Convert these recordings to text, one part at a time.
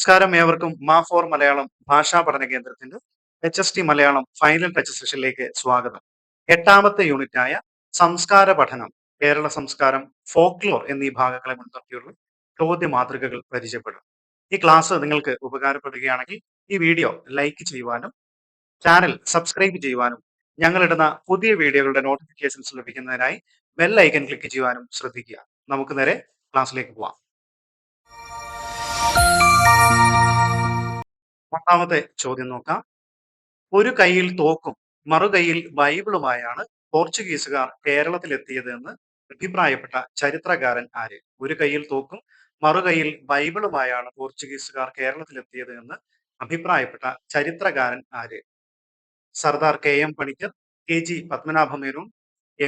നമസ്കാരം ഏവർക്കും മാ4 മലയാളം ഭാഷാ പഠന കേന്ദ്രത്തിന്റെ HST മലയാളം ഫൈനൽ ടച്ച് സെഷനിലേക്ക് സ്വാഗതം. എട്ടാമത്തെ യൂണിറ്റായ സംസ്കാര പഠനം, കേരള സംസ്കാരം, ഫോക്ലോർ എന്നീ ഭാഗങ്ങളെ മുൻനിർത്തിയുള്ള ചോദ്യ മാതൃകകൾ പരിചയപ്പെടും. ഈ ക്ലാസ് നിങ്ങൾക്ക് ഉപകാരപ്പെടുകയാണെങ്കിൽ ഈ വീഡിയോ ലൈക്ക് ചെയ്യുവാനും ചാനൽ സബ്സ്ക്രൈബ് ചെയ്യുവാനും ഞങ്ങളിടുന്ന പുതിയ വീഡിയോകളുടെ നോട്ടിഫിക്കേഷൻസ് ലഭിക്കുന്നതിനായി ബെൽ ഐക്കൺ ക്ലിക്ക് ചെയ്യുവാനും ശ്രദ്ധിക്കുക. നമുക്ക് നേരെ ക്ലാസ്സിലേക്ക് പോവാം. ഒന്നാമത്തെ ചോദ്യം നോക്കാം. ഒരു കൈയിൽ തോക്കും മറുകൈയിൽ ബൈബിളുമായാണ് പോർച്ചുഗീസുകാർ കേരളത്തിലെത്തിയത് എന്ന് അഭിപ്രായപ്പെട്ട ചരിത്രകാരൻ ആര്? ഒരു കൈയിൽ തോക്കും മറുകൈയിൽ ബൈബിളുമായാണ് പോർച്ചുഗീസുകാർ കേരളത്തിലെത്തിയത് എന്ന് അഭിപ്രായപ്പെട്ട ചരിത്രകാരൻ ആര്? Sardar KM Panicker, KG Padmanabha Menon,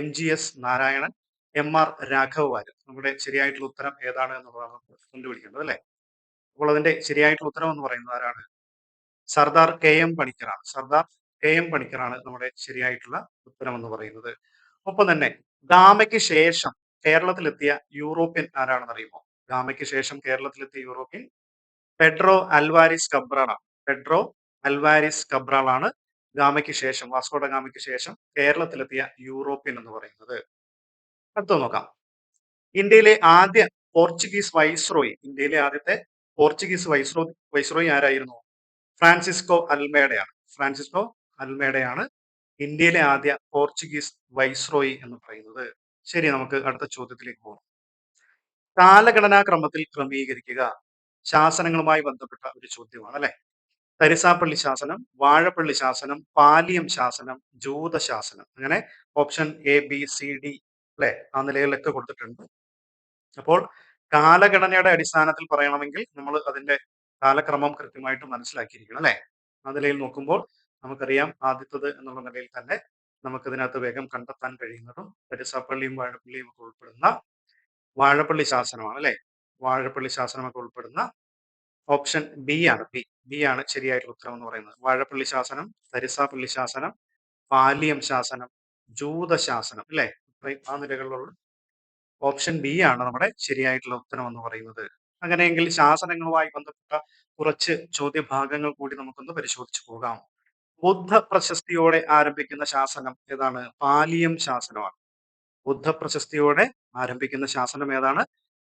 MGS Narayanan, MR Raghava Warrier. നമ്മുടെ ശരിയായിട്ടുള്ള ഉത്തരം ഏതാണ് എന്നുള്ളതാണ് നമ്മൾ കണ്ടുപിടിക്കേണ്ടത് അല്ലെ? അപ്പോൾ അതിന്റെ ശരിയായിട്ടുള്ള ഉത്തരം എന്ന് പറയുന്നത് ആരാണ്? സർദാർ KM പണിക്കറാണ്. സർദാർ KM പണിക്കറാണ് നമ്മുടെ ശരിയായിട്ടുള്ള ഉത്തരം എന്ന് പറയുന്നത്. ഒപ്പം തന്നെ ഗാമയ്ക്ക് ശേഷം കേരളത്തിലെത്തിയ യൂറോപ്യൻ ആരാണെന്ന് അറിയുമോ? ഗാമയ്ക്ക് ശേഷം കേരളത്തിലെത്തിയ യൂറോപ്യൻ പെഡ്രോ അൽവാരിസ് കബ്രാൾ ആണ്. പെഡ്രോ അൽവാരിസ് കബ്രാൾ ആണ് ഗാമയ്ക്ക് ശേഷം, വാസ്കോഡ ഗാമയ്ക്ക് ശേഷം കേരളത്തിലെത്തിയ യൂറോപ്യൻ എന്ന് പറയുന്നത്. അടുത്ത നോക്കാം. ഇന്ത്യയിലെ ആദ്യ പോർച്ചുഗീസ് വൈസ്രോയി, ഇന്ത്യയിലെ ആദ്യത്തെ പോർച്ചുഗീസ് വൈസ്രോയി ആരായിരുന്നു? ഫ്രാൻസിസ്കോ അൽമേഡയാണ്. ഫ്രാൻസിസ്കോ അൽമേഡയാണ് ഇന്ത്യയിലെ ആദ്യ പോർച്ചുഗീസ് വൈസ്രോയി എന്ന് പറയുന്നത്. ശരി, നമുക്ക് അടുത്ത ചോദ്യത്തിലേക്ക് പോകാം. കാലഗണനാ ക്രമത്തിൽ ക്രമീകരിക്കുക ശാസനങ്ങളുമായി ബന്ധപ്പെട്ട ഒരു ചോദ്യമാണ് അല്ലെ? തരിസാപ്പള്ളി ശാസനം, വാഴപ്പള്ളി ശാസനം, പാലിയം ശാസനം, ജൂത ശാസനം. അങ്ങനെ ഓപ്ഷൻ ABCD അല്ലെ ആ നിലകളിലൊക്കെ കൊടുത്തിട്ടുണ്ട്. അപ്പോൾ കാലഗണനയുടെ അടിസ്ഥാനത്തിൽ പറയണമെങ്കിൽ നമ്മൾ അതിന്റെ കാലക്രമം കൃത്യമായിട്ട് മനസ്സിലാക്കിയിരിക്കണം അല്ലെ? ആ നിലയിൽ നോക്കുമ്പോൾ നമുക്കറിയാം ആദ്യത്തത് എന്നുള്ള നിലയിൽ തന്നെ നമുക്കിതിനകത്ത് വേഗം കണ്ടെത്താൻ കഴിയുന്നതും തരിസാപ്പള്ളിയും വാഴപ്പള്ളിയും ഒക്കെ ഉൾപ്പെടുന്ന വാഴപ്പള്ളി ശാസനമാണ് അല്ലെ? വാഴപ്പള്ളി ശാസനമൊക്കെ ഉൾപ്പെടുന്ന ഓപ്ഷൻ ബി ആണ്. ബി ആണ് ശരിയായിട്ടുള്ള ഉത്തരം എന്ന് പറയുന്നത്. വാഴപ്പള്ളി ശാസനം, തരിസാപ്പള്ളി ശാസനം, പാലിയം ശാസനം, ജൂത ശാസനം അല്ലെ? ആ നിലകളിലുള്ള ഓപ്ഷൻ ബി ആണ് നമ്മുടെ ശരിയായിട്ടുള്ള ഉത്തരം എന്ന് പറയുന്നത്. അങ്ങനെയെങ്കിൽ ശാസനങ്ങളുമായി ബന്ധപ്പെട്ട കുറച്ച് ചോദ്യഭാഗങ്ങൾ കൂടി നമുക്കൊന്ന് പരിശോധിച്ചു പോകാം. ബുദ്ധ പ്രശസ്തിയോടെ ആരംഭിക്കുന്ന ശാസനം ഏതാണ്? പാലിയം ശാസനമാണ്. ബുദ്ധ പ്രശസ്തിയോടെ ആരംഭിക്കുന്ന ശാസനം ഏതാണ്?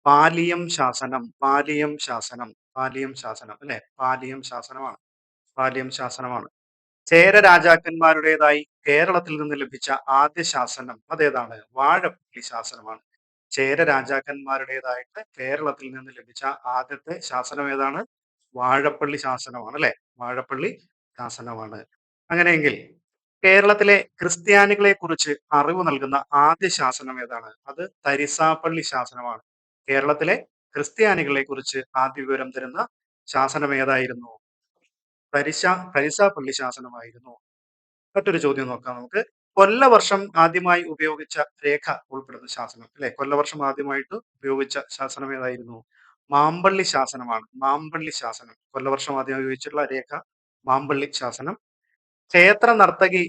പാലിയം ശാസനം. പാലിയം ശാസനം. പാലിയം ശാസനം അല്ലെ? പാലിയം ശാസനമാണ്. പാലിയം ശാസനമാണ്. ചേര രാജാക്കന്മാരുടേതായി കേരളത്തിൽ നിന്ന് ലഭിച്ച ആദ്യ ശാസനം അതേതാണ്? വാഴപ്പള്ളി ശാസനമാണ്. ചേര രാജാക്കന്മാരുടേതായിട്ട് കേരളത്തിൽ നിന്ന് ലഭിച്ച ആദ്യത്തെ ശാസനം ഏതാണ്? വാഴപ്പള്ളി ശാസനമാണ് അല്ലെ? വാഴപ്പള്ളി ശാസനമാണ്. അങ്ങനെയെങ്കിൽ കേരളത്തിലെ ക്രിസ്ത്യാനികളെ കുറിച്ച് അറിവ് നൽകുന്ന ആദ്യ ശാസനം ഏതാണ്? അത് തരിസാപ്പള്ളി ശാസനമാണ്. കേരളത്തിലെ ക്രിസ്ത്യാനികളെ കുറിച്ച് ആദ്യ വിവരം തരുന്ന ശാസനം ഏതായിരുന്നു? തരിസാപ്പള്ളി ശാസനമായിരുന്നു. മറ്റൊരു ചോദ്യം നോക്കാം നമുക്ക്. കൊല്ലവർഷം ആദ്യമായി ഉപയോഗിച്ച രേഖ ഉൾപ്പെടുന്ന ശാസനം അല്ലെ? കൊല്ലവർഷം ആദ്യമായിട്ട് ഉപയോഗിച്ച ശാസനം ഏതായിരുന്നു? മാമ്പള്ളി ശാസനമാണ്. മാമ്പള്ളി ശാസനം. കൊല്ലവർഷം ആദ്യം ഉപയോഗിച്ചിട്ടുള്ള രേഖ മാമ്പള്ളി ശാസനം. ക്ഷേത്ര നർത്തകി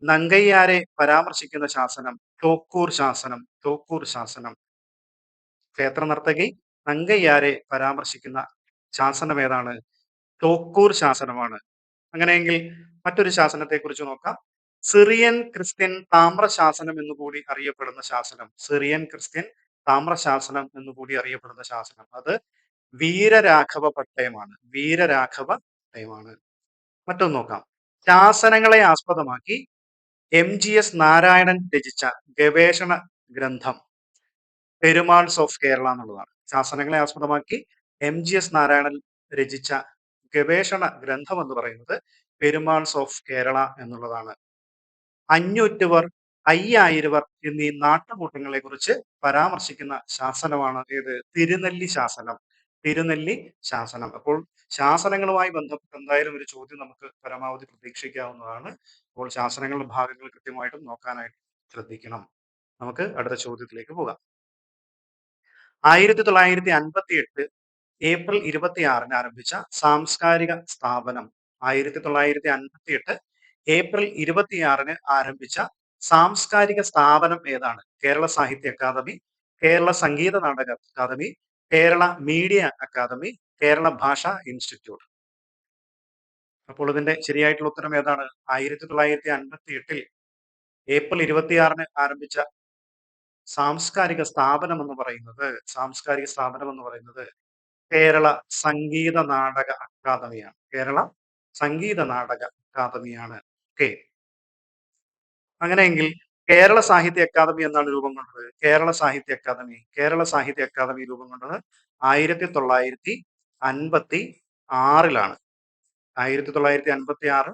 നങ്കയ്യാരെ പരാമർശിക്കുന്ന ശാസനം തോക്കൂർ ശാസനം. തോക്കൂർ ശാസനം. ക്ഷേത്ര നർത്തകി നങ്കയ്യാരെ പരാമർശിക്കുന്ന ശാസനം ഏതാണ്? തോക്കൂർ ശാസനമാണ്. അങ്ങനെയെങ്കിൽ മറ്റൊരു ശാസനത്തെ കുറിച്ച് നോക്കാം. സിറിയൻ ക്രിസ്ത്യൻ താമ്രശാസനം എന്നുകൂടി അറിയപ്പെടുന്ന ശാസനം. സിറിയൻ ക്രിസ്ത്യൻ താമ്രശാസനം എന്നുകൂടി അറിയപ്പെടുന്ന ശാസനം അത് വീരരാഘവ പട്ടയമാണ്. വീരരാഘവ പട്ടയമാണ്. മറ്റൊന്ന് നോക്കാം. ശാസനങ്ങളെ ആസ്പദമാക്കി MGS നാരായണൻ രചിച്ച ഗവേഷണ ഗ്രന്ഥം പെരുമാൾസ് ഓഫ് കേരള എന്നുള്ളതാണ്. ശാസനങ്ങളെ ആസ്പദമാക്കി MGS നാരായണൻ രചിച്ച ഗവേഷണ ഗ്രന്ഥം എന്ന് പറയുന്നത് പെരുമാൾസ് ഓഫ് കേരള എന്നുള്ളതാണ്. 500 5000 എന്നീ നാട്ടുകൂട്ടങ്ങളെ കുറിച്ച് പരാമർശിക്കുന്ന ശാസനമാണ് ഏത്? തിരുനെല്ലി ശാസനം. തിരുനെല്ലി ശാസനം. അപ്പോൾ ശാസനങ്ങളുമായി ബന്ധപ്പെട്ട് എന്തായാലും ഒരു ചോദ്യം നമുക്ക് പരമാവധി പ്രതീക്ഷിക്കാവുന്നതാണ്. അപ്പോൾ ശാസനങ്ങളുടെ ഭാഗങ്ങൾ കൃത്യമായിട്ടും നോക്കാനായിട്ട് ശ്രദ്ധിക്കണം. നമുക്ക് അടുത്ത ചോദ്യത്തിലേക്ക് പോകാം. 1958 ഏപ്രിൽ 26 ആരംഭിച്ച സാംസ്കാരിക സ്ഥാപനം. 1958 ഏപ്രിൽ 26 ആരംഭിച്ച സാംസ്കാരിക സ്ഥാപനം ഏതാണ്? കേരള സാഹിത്യ academy, Kerala Sangeetha Nataka academy, Kerala media academy, Kerala Bhasha institute. അപ്പോൾ ഇതിന്റെ ശരിയായിട്ടുള്ള ഉത്തരം ഏതാണ്? 1958 ഏപ്രിൽ 26 ആരംഭിച്ച സാംസ്കാരിക സ്ഥാപനം എന്ന് പറയുന്നത് കേരള സംഗീത നാടക അക്കാദമിയാണ്. കേരള സംഗീത നാടക അക്കാദമിയാണ്. ഓക്കെ. അങ്ങനെയെങ്കിൽ കേരള സാഹിത്യ അക്കാദമി എന്നാണ് രൂപം കൊണ്ടത്? കേരള സാഹിത്യ അക്കാദമി രൂപം കൊണ്ടത് 1956 1956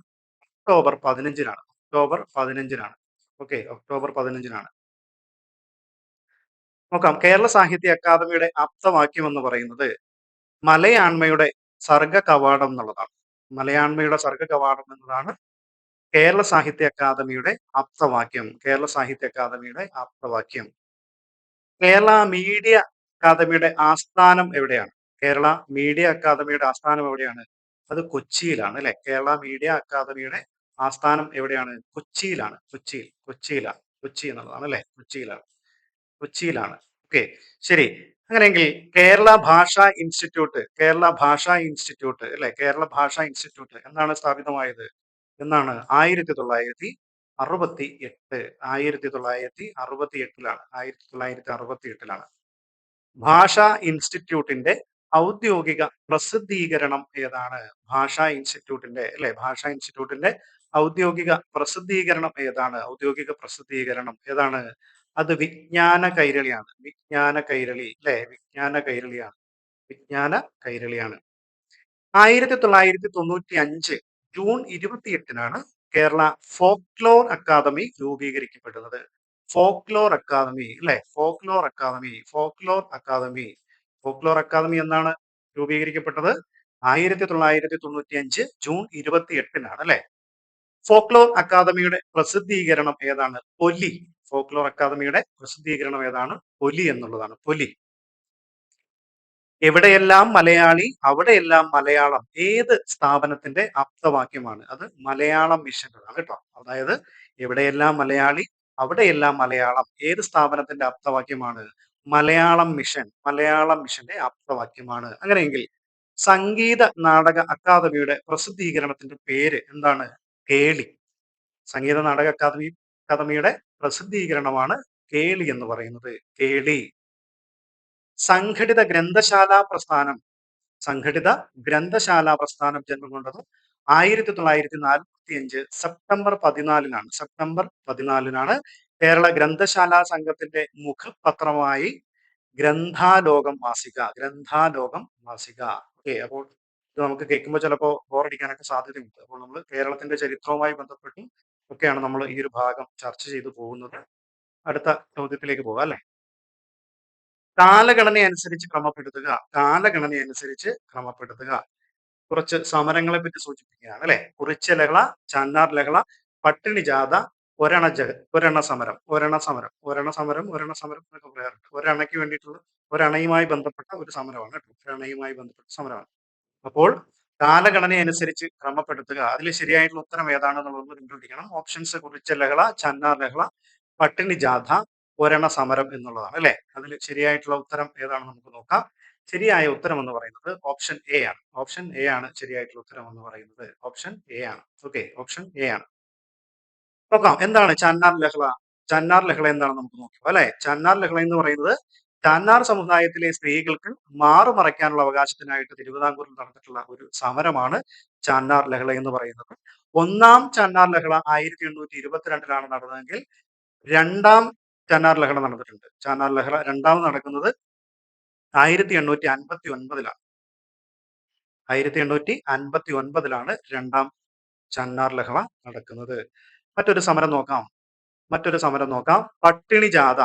ഒക്ടോബർ 15 ഓക്കെ, ഒക്ടോബർ 15 നോക്കാം. കേരള സാഹിത്യ അക്കാദമിയുടെ ആപ്തവാക്യം എന്ന് പറയുന്നത് മലയാണ്മയുടെ സർഗ കവാടം എന്നുള്ളതാണ്. മലയാണ്മയുടെ സർഗ കവാടം എന്നതാണ് കേരള സാഹിത്യ അക്കാദമിയുടെ ആപ്തവാക്യം. കേരള മീഡിയ അക്കാദമിയുടെ ആസ്ഥാനം എവിടെയാണ്? അത് കൊച്ചിയിലാണ് അല്ലെ? കേരള മീഡിയ അക്കാദമിയുടെ ആസ്ഥാനം എവിടെയാണ്? കൊച്ചിയിലാണ്. കൊച്ചി എന്നുള്ളതാണ് അല്ലെ? കൊച്ചിയിലാണ്. ഓക്കെ, ശരി. അങ്ങനെയെങ്കിൽ കേരള ഭാഷാ ഇൻസ്റ്റിറ്റ്യൂട്ട് എന്നാണ് സ്ഥാപിതമായത്? 1968 ഭാഷാ ഇൻസ്റ്റിറ്റ്യൂട്ടിന്റെ ഔദ്യോഗിക പ്രസിദ്ധീകരണം ഏതാണ്? ഭാഷാ ഇൻസ്റ്റിറ്റ്യൂട്ടിന്റെ ഔദ്യോഗിക പ്രസിദ്ധീകരണം ഏതാണ്? അത് വിജ്ഞാന കൈരളിയാണ്. വിജ്ഞാന കൈരളിയാണ്. 1995 ജൂൺ 28 കേരള ഫോക്ലോർ അക്കാദമി രൂപീകരിക്കപ്പെടുന്നത്. ഫോക്ലോർ അക്കാദമി എന്നാണ് രൂപീകരിക്കപ്പെട്ടത്? 1995 ജൂൺ 28 അല്ലെ? ഫോക്ലോർ അക്കാദമിയുടെ പ്രസിദ്ധീകരണം ഏതാണ്? പൊലി എന്നുള്ളതാണ്. എവിടെയെല്ലാം മലയാളി അവിടെയെല്ലാം മലയാളം ഏത് സ്ഥാപനത്തിന്റെ ആപ്തവാക്യമാണ്? അത് മലയാളം മിഷൻ്റെതാണ് കേട്ടോ. അതായത് എവിടെയെല്ലാം മലയാളി അവിടെയെല്ലാം മലയാളം ഏത് സ്ഥാപനത്തിന്റെ ആപ്തവാക്യമാണ്? മലയാളം മിഷന്റെ ആപ്തവാക്യമാണ്. അങ്ങനെയെങ്കിൽ സംഗീത നാടക അക്കാദമിയുടെ പ്രസിദ്ധീകരണത്തിന്റെ പേര് എന്താണ്? കേളി. സംഗീത നാടക അക്കാദമിയുടെ പ്രസിദ്ധീകരണമാണ് കേളി എന്ന് പറയുന്നത്. കേളി. സംഘടിത ഗ്രന്ഥശാല പ്രസ്ഥാനം ജന്മം കൊണ്ടത് 1945 സെപ്റ്റംബർ 14 കേരള ഗ്രന്ഥശാല സംഘത്തിന്റെ മുഖപത്രമായി ഗ്രന്ഥാലോകം മാസിക. ഓക്കെ, അപ്പോൾ ഇത് നമുക്ക് കേൾക്കുമ്പോൾ ചിലപ്പോൾ ബോറടിക്കാനൊക്കെ സാധ്യതയുണ്ട്. അപ്പോൾ നമ്മൾ കേരളത്തിന്റെ ചരിത്രവുമായി ബന്ധപ്പെട്ടും ഒക്കെയാണ് നമ്മൾ ഈ ഒരു ഭാഗം ചർച്ച ചെയ്തു പോകുന്നത്. അടുത്ത ചോദ്യത്തിലേക്ക് പോകാം അല്ലെ? കാലഗണന അനുസരിച്ച് ക്രമപ്പെടുത്തുക. കുറച്ച് സമരങ്ങളെ പറ്റി സൂചിപ്പിക്കുകയാണ് അല്ലെ? കുറിച്യ ലഹള, ചാന്നാർ ലഹള, പട്ടിണി ജാഥ, ഒരെണ്ണ സമരം എന്നൊക്കെ പറയാറുണ്ട്. ഒരണയ്ക്ക് വേണ്ടിയിട്ടുള്ള ഒരണയുമായി ബന്ധപ്പെട്ട ഒരു സമരമാണ് കേട്ടോ. അപ്പോൾ കാലഗണന അനുസരിച്ച് ക്രമപ്പെടുത്തുക. അതിൽ ശരിയായിട്ടുള്ള ഉത്തരം ഏതാണെന്നുള്ളത് കണ്ടുപിടിക്കണം. ഓപ്ഷൻസ് കുറിച്യ ലഹള, ചാന്നാർ ലഹള, പട്ടിണി ജാഥ, ഒരെണ്ണ സമരം എന്നുള്ളതാണ് അല്ലെ? അതിൽ ശരിയായിട്ടുള്ള ഉത്തരം ഏതാണെന്ന് നമുക്ക് നോക്കാം. ശരിയായ ഉത്തരം എന്ന് പറയുന്നത് ഓപ്ഷൻ എ ആണ്. ശരിയായിട്ടുള്ള ഉത്തരം എന്ന് പറയുന്നത് ഓപ്ഷൻ എ ആണ്. നോക്കാം എന്താണ് ചാന്നാർ ലഹള. എന്താണെന്ന് നമുക്ക് നോക്കാം അല്ലെ? ചാന്നാർ ലഹള എന്ന് പറയുന്നത് ചാന്നാർ സമുദായത്തിലെ സ്ത്രീകൾക്ക് മാറുമറയ്ക്കാനുള്ള അവകാശത്തിനായിട്ട് തിരുവിതാംകൂറിൽ നടന്നിട്ടുള്ള ഒരു സമരമാണ് ചാന്നാർ ലഹള എന്ന് പറയുന്നത്. ഒന്നാം ചാന്നാർ ലഹള 1822 നടന്നതെങ്കിൽ രണ്ടാം ചാന്നാർ ലഹള നടന്നിട്ടുണ്ട്. ചാന്നാർ ലഹള രണ്ടാമത് നടക്കുന്നത് 1859 രണ്ടാം ചാന്നാർ ലഹള നടക്കുന്നത്. മറ്റൊരു സമരം നോക്കാം. പട്ടിണി ജാഥ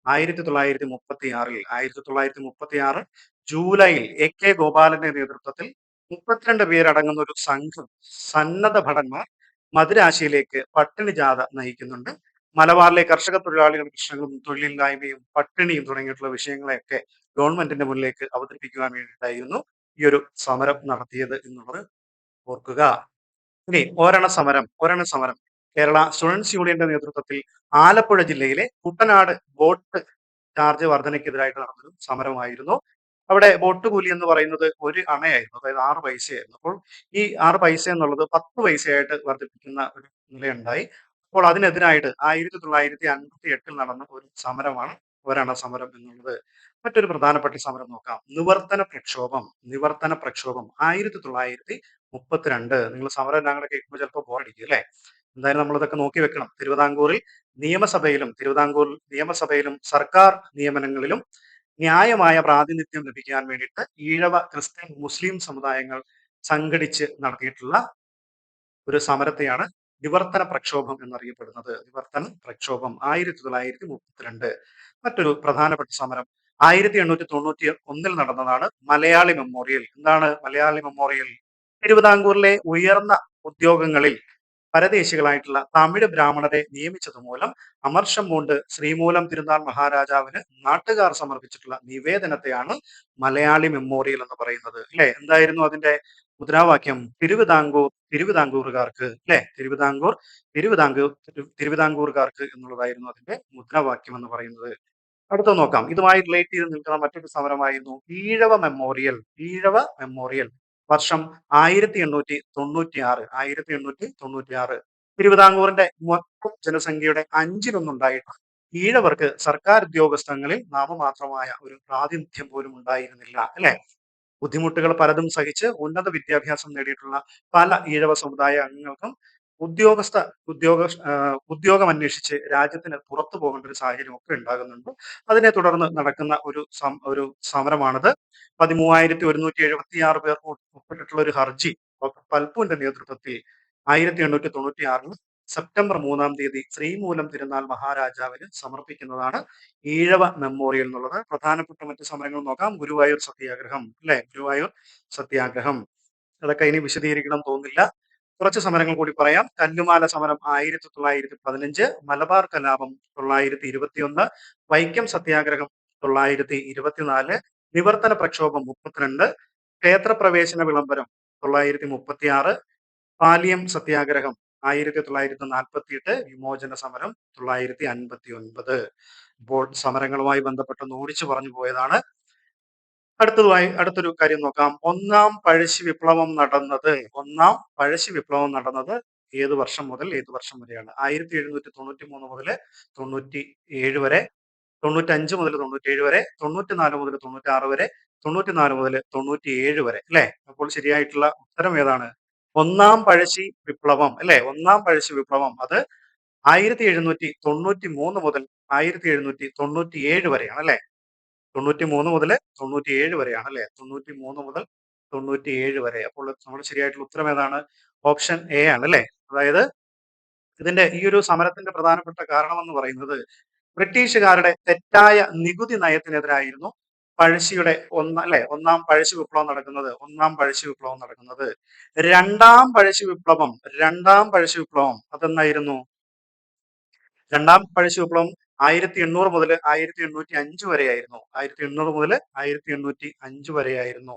1936 ജൂലൈയിൽ AK ഗോപാലന്റെ നേതൃത്വത്തിൽ 32 പേരടങ്ങുന്ന ഒരു സംഘം സന്നദ്ധ ഭടന്മാർ മദിരാശിയിലേക്ക് പട്ടിണി ജാഥ നയിക്കുന്നുണ്ട്. മലബാറിലെ കർഷക തൊഴിലാളികളുടെ പ്രശ്നങ്ങളും തൊഴിലില്ലായ്മയും പട്ടിണിയും തുടങ്ങിയിട്ടുള്ള വിഷയങ്ങളെയൊക്കെ ഗവൺമെന്റിന്റെ മുന്നിലേക്ക് അവതരിപ്പിക്കുവാൻ വേണ്ടിയിട്ടായിരുന്നു ഈ ഒരു സമരം നടത്തിയത് എന്നുള്ളത് ഓർക്കുക. ഇനി ഒരെണ്ണ സമരം കേരള സ്റ്റുഡൻസ് യൂണിയന്റെ നേതൃത്വത്തിൽ ആലപ്പുഴ ജില്ലയിലെ കുട്ടനാട് ബോട്ട് ചാർജ് വർധനയ്ക്കെതിരായിട്ട് നടന്നൊരു സമരമായിരുന്നു. അവിടെ ബോട്ട് കൂലി എന്ന് പറയുന്നത് 1 അണയായിരുന്നു. അതായത് 6 പൈസയായിരുന്നു. അപ്പോൾ ഈ 6 പൈസ എന്നുള്ളത് 10 പൈസയായിട്ട് വർദ്ധിപ്പിക്കുന്ന ഒരു നിലയുണ്ടായി. അപ്പോൾ അതിനെതിരായിട്ട് 1958 നടന്ന ഒരു സമരമാണ് ഒരണ സമരം എന്നുള്ളത്. മറ്റൊരു പ്രധാനപ്പെട്ട സമരം നോക്കാം. നിവർത്തന പ്രക്ഷോഭം 1932. നിങ്ങൾ സമരം എല്ലാം കൂടെ കേൾക്കുമ്പോൾ ചിലപ്പോൾ ബോറടിക്കും അല്ലേ? എന്തായാലും നമ്മളിതൊക്കെ നോക്കി വെക്കണം. തിരുവിതാംകൂർ നിയമസഭയിലും സർക്കാർ നിയമനങ്ങളിലും ന്യായമായ പ്രാതിനിധ്യം ലഭിക്കാൻ വേണ്ടിയിട്ട് ഈഴവ, ക്രിസ്ത്യൻ, മുസ്ലിം സമുദായങ്ങൾ സംഘടിച്ച് നടത്തിയിട്ടുള്ള ഒരു സമരത്തെയാണ് വിവർത്തന പ്രക്ഷോഭം എന്നറിയപ്പെടുന്നത്. വിവർത്തന പ്രക്ഷോഭം 1932. മറ്റൊരു പ്രധാനപ്പെട്ട സമരം 1891 നടന്നതാണ് മലയാളി മെമ്മോറിയൽ. എന്താണ് മലയാളി മെമ്മോറിയൽ? തിരുവിതാംകൂറിലെ ഉയർന്ന ഉദ്യോഗങ്ങളിൽ പരദേശികളായിട്ടുള്ള തമിഴ് ബ്രാഹ്മണരെ നിയമിച്ചത് മൂലം അമർഷം പൂണ്ട് ശ്രീമൂലം തിരുനാൾ മഹാരാജാവിന് നാട്ടുകാർ സമർപ്പിച്ചിട്ടുള്ള നിവേദനത്തെയാണ് മലയാളി മെമ്മോറിയൽ എന്ന് പറയുന്നത്. അല്ലെ? എന്തായിരുന്നു അതിന്റെ മുദ്രാവാക്യം? തിരുവിതാംകൂറുകാർക്ക്, അല്ലെ? തിരുവിതാംകൂറുകാർക്ക് എന്നുള്ളതായിരുന്നു അതിന്റെ മുദ്രാവാക്യം എന്ന് പറയുന്നത്. അടുത്ത നോക്കാം. ഇതുമായി റിലേറ്റ് ചെയ്ത് നിൽക്കുന്ന മറ്റൊരു സമരമായിരുന്നു ഈഴവ മെമ്മോറിയൽ. വർഷം 1896. തിരുവിതാംകൂറിന്റെ മൊത്തം ജനസംഖ്യയുടെ 1/5 ഈഴവർക്ക് സർക്കാർ ഉദ്യോഗസ്ഥങ്ങളിൽ നാമമാത്രമായ ഒരു പ്രാതിനിധ്യം പോലും ഉണ്ടായിരുന്നില്ല. അല്ലെ? ബുദ്ധിമുട്ടുകൾ പലതും സഹിച്ച് ഉന്നത വിദ്യാഭ്യാസം നേടിയിട്ടുള്ള പല ഈഴവ സമുദായ അംഗങ്ങൾക്കും ഉദ്യോഗസ്ഥ ഉദ്യോഗ ഉദ്യോഗം അന്വേഷിച്ച് രാജ്യത്തിന് പുറത്തു പോകേണ്ട ഒരു സാഹചര്യം ഒക്കെ ഉണ്ടാകുന്നുണ്ട്. അതിനെ തുടർന്ന് നടക്കുന്ന ഒരു സമരമാണിത്. 13,176 പേർ ഒപ്പിട്ടിട്ടുള്ള ഒരു ഹർജി ഡോക്ടർ പൽപുവിന്റെ നേതൃത്വത്തിൽ 1896 സെപ്റ്റംബർ 3-ാം തീയതി ശ്രീമൂലം തിരുനാൾ മഹാരാജാവിന് സമർപ്പിക്കുന്നതാണ് ഈഴവ മെമ്മോറിയൽ എന്നുള്ളത്. പ്രധാനപ്പെട്ട മറ്റു സമരങ്ങൾ നോക്കാം. ഗുരുവായൂർ സത്യാഗ്രഹം, അല്ലെ? ഗുരുവായൂർ സത്യാഗ്രഹം അതൊക്കെ ഇനി വിശദീകരിക്കണം തോന്നില്ല. കുറച്ച് സമരങ്ങൾ കൂടി പറയാം. കല്ലുമാല സമരം 1915, മലബാർ കലാപം 921, വൈക്കം സത്യാഗ്രഹം 924, നിവർത്തന പ്രക്ഷോഭം 32, ക്ഷേത്രപ്രവേശന വിളംബരം 936, പാലിയം സത്യാഗ്രഹം 1948, വിമോചന സമരം 959. ഇപ്പോൾ സമരങ്ങളുമായി ബന്ധപ്പെട്ട് ഓടിച്ചു പറഞ്ഞു പോയതാണ്. അടുത്തൊരു കാര്യം നോക്കാം. ഒന്നാം പഴശ്ശി വിപ്ലവം നടന്നത് ഏത് വർഷം മുതൽ ഏത് വർഷം വരെയാണ്? 1793 മുതൽ 97 വരെ, 95 മുതൽ 97 വരെ, 94 മുതൽ 96 വരെ, 94 മുതൽ 97 വരെ, അല്ലെ? അപ്പോൾ ശരിയായിട്ടുള്ള ഉത്തരം ഏതാണ്? ഒന്നാം പഴശ്ശി വിപ്ലവം, അല്ലെ? ഒന്നാം പഴശ്ശി വിപ്ലവം അത് 1793 മുതൽ 1797 വരെയാണ്, അല്ലെ? 93 മുതൽ 97 വരെയാണ്, അല്ലെ? 93 മുതൽ 97 വരെ. അപ്പോൾ നമ്മുടെ ശരിയായിട്ടുള്ള ഉത്തരം ഏതാണ്? ഓപ്ഷൻ എ ആണ്, അല്ലെ? അതായത് ഇതിന്റെ ഈ ഒരു സമരത്തിന്റെ പ്രധാനപ്പെട്ട കാരണം എന്ന് പറയുന്നത് ബ്രിട്ടീഷുകാരുടെ തെറ്റായ നികുതി നയത്തിനെതിരായിരുന്നു പഴശ്ശിയുടെ ഒന്നാം പഴശ്ശി വിപ്ലവം നടക്കുന്നത്. രണ്ടാം പഴശ്ശി വിപ്ലവം അതെന്നായിരുന്നു? രണ്ടാം പഴശ്ശി വിപ്ലവം 1800 മുതൽ 1805 വരെയായിരുന്നു. 1800 മുതൽ 1805 വരെയായിരുന്നു.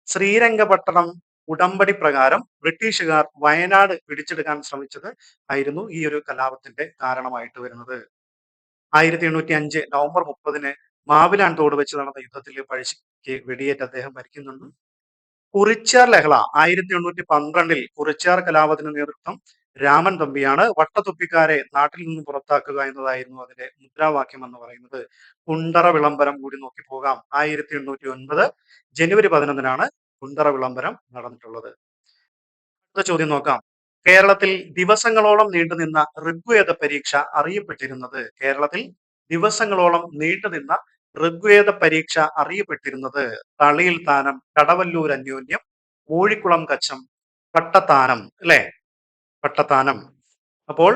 ശ്രീരംഗപട്ടണം ഉടമ്പടി പ്രകാരം ബ്രിട്ടീഷുകാർ വയനാട് പിടിച്ചെടുക്കാൻ ശ്രമിച്ചത് ആയിരുന്നു ഈ ഒരു കലാപത്തിന്റെ കാരണമായിട്ട് വരുന്നത്. 1805 നവംബർ 30-ന് മാവിലാൻ തോട് വെച്ച് നടന്ന യുദ്ധത്തിൽ പഴശ്ശിക്ക് വെടിയേറ്റ് അദ്ദേഹം മരിക്കുന്നുണ്ട്. കുറിച്യാർ ലഹള 1812 കുറിച്യാർ കലാപത്തിന് നേതൃത്വം രാമൻ തമ്പിയാണ്. വട്ടത്തൊപ്പിക്കാരെ നാട്ടിൽ നിന്ന് പുറത്താക്കുക എന്നതായിരുന്നു അതിന്റെ മുദ്രാവാക്യം എന്ന് പറയുന്നത്. കുണ്ടറ വിളംബരം കൂടി നോക്കി പോകാം. 1809 ജനുവരി 11-നാണ് കുണ്ടറ വിളംബരം നടന്നിട്ടുള്ളത്. അടുത്ത ചോദ്യം നോക്കാം. കേരളത്തിൽ ദിവസങ്ങളോളം നീണ്ടുനിന്ന ഋഗ്വേദ പരീക്ഷ അറിയപ്പെട്ടിരുന്നത് തളിയിൽ താനം, കടവല്ലൂർ അന്യോന്യം, മൂഴിക്കുളം കച്ചം, പട്ടത്താനം, അല്ലെ? പട്ടത്താനം. അപ്പോൾ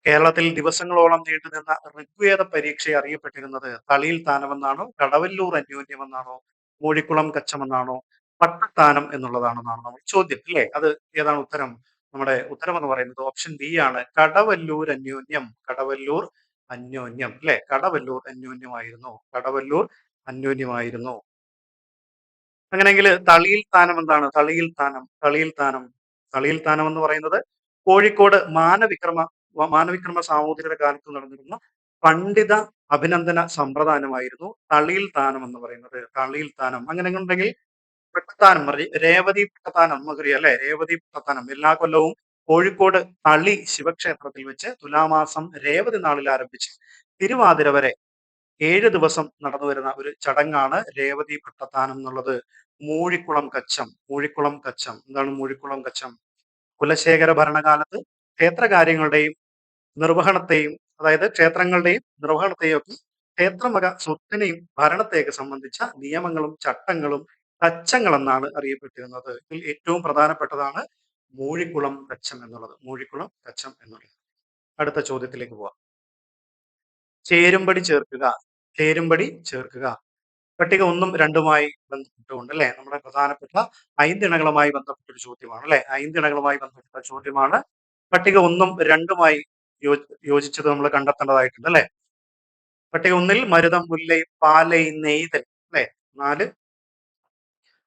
കേരളത്തിൽ ദിവസങ്ങളോളം നീണ്ടുനിന്ന ഋഗ്വേദ പരീക്ഷ അറിയപ്പെട്ടിരുന്നത് തളിയിൽ താനം എന്നാണോ, കടവല്ലൂർ അന്യോന്യം എന്നാണോ, മൂഴിക്കുളം കച്ചം എന്നാണോ, പട്ടത്താനം എന്നുള്ളതാണെന്നാണ് നമ്മൾ ചോദ്യം, അല്ലെ? അത് ഏതാണ് ഉത്തരം? നമ്മുടെ ഉത്തരം എന്ന് പറയുന്നത് ഓപ്ഷൻ ബി ആണ്. കടവല്ലൂർ അന്യോന്യം, അല്ലെ? കടവല്ലൂർ അന്യോന്യമായിരുന്നു. അങ്ങനെയെങ്കിൽ തളിയിൽ താനം എന്താണ്? തളിയിൽ താനം എന്ന് പറയുന്നത് കോഴിക്കോട് മാനവിക്രമ സാമൂതിരിയുടെ കാലത്ത് നടന്നിരുന്ന പണ്ഡിത അഭിനന്ദന സമ്പ്രദാനമായിരുന്നു തളിയിൽ താനം എന്ന് പറയുന്നത്. തളിയിൽ താനം അങ്ങനെ ഉണ്ടെങ്കിൽ പെട്ടത്താനം രേവതി പെട്ടത്താനം നമുക്കറിയാം അല്ലെ? രേവതി പെട്ടത്താനം എല്ലാ കൊല്ലവും കോഴിക്കോട് തളി ശിവക്ഷേത്രത്തിൽ വെച്ച് തുലാമാസം രേവതി നാളിൽ ആരംഭിച്ച് തിരുവാതിര വരെ 7 ദിവസം നടന്നു വരുന്ന ഒരു ചടങ്ങാണ് രേവതി പെട്ടത്താനം എന്നുള്ളത്. മൂഴിക്കുളം കച്ചം എന്താണ് മൂഴിക്കുളം കച്ചം? കുലശേഖര ഭരണകാലത്ത് ക്ഷേത്രകാര്യങ്ങളുടെയും നിർവഹണത്തെയും അതായത് ക്ഷേത്രങ്ങളുടെയും നിർവഹണത്തെയും ഒക്കെ ക്ഷേത്രവക സ്വത്തിനെയും ഭരണത്തെയൊക്കെ സംബന്ധിച്ച നിയമങ്ങളും ചട്ടങ്ങളും തച്ചങ്ങൾ എന്നാണ് അറിയപ്പെട്ടിരുന്നത്. ഇതിൽ ഏറ്റവും പ്രധാനപ്പെട്ടതാണ് മൂഴിക്കുളം തച്ചം എന്നുള്ളത്. മൂഴിക്കുളം തച്ചം എന്നുള്ളത്. അടുത്ത ചോദ്യത്തിലേക്ക് പോവാം. ചേരുംപടി ചേർക്കുക. ചേരുംപടി ചേർക്കുക. പട്ടിക 1ഉം 2ഉമായി ബന്ധപ്പെട്ടുകൊണ്ട് അല്ലെ നമ്മുടെ പ്രധാനപ്പെട്ട ഐന്തിണകളുമായി ബന്ധപ്പെട്ട ഒരു ചോദ്യമാണ് അല്ലെ? ഐന്തിണകളുമായി ബന്ധപ്പെട്ട ചോദ്യമാണ്. പട്ടിക 1ഉം 2ഉമായി യോജിച്ചത് നമ്മൾ കണ്ടെത്തേണ്ടതായിട്ടുണ്ട് അല്ലെ? പട്ടിക 1ൽ മരുതം, മുല്ലൈ, പാലൈ, നെയ്തൽ അല്ലെ? 4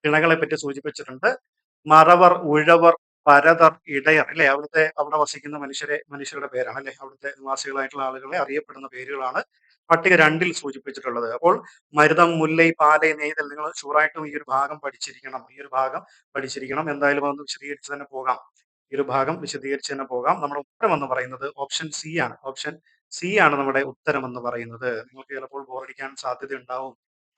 തിണകളെ പറ്റി സൂചിപ്പിച്ചിട്ടുണ്ട്. മറവർ, ഉഴവർ, പരതർ, ഇടയർ അല്ലെ? അവിടെ വസിക്കുന്ന മനുഷ്യരുടെ പേരാണ് അല്ലെ? അവിടുത്തെ നിവാസികളായിട്ടുള്ള ആളുകളെ അറിയപ്പെടുന്ന പേരുകളാണ് പട്ടിക 2ൽ സൂചിപ്പിച്ചിട്ടുള്ളത്. അപ്പോൾ മരുതം, മുല്ലൈ, പാലൈ, നെയ്തൽ നിങ്ങൾ ഷുവറായിട്ടും ഈ ഒരു ഭാഗം പഠിച്ചിരിക്കണം. എന്തായാലും അതൊന്ന് വിശദീകരിച്ച് തന്നെ പോകാം. ഈ ഒരു ഭാഗം വിശദീകരിച്ച് തന്നെ പോകാം. നമ്മുടെ ഉത്തരം എന്ന് പറയുന്നത് ഓപ്ഷൻ സി ആണ്. ഓപ്ഷൻ സി ആണ് നമ്മുടെ ഉത്തരം എന്ന് പറയുന്നത്. നിങ്ങൾക്ക് ചിലപ്പോൾ ബോറടിക്കാൻ സാധ്യതയുണ്ടാവും.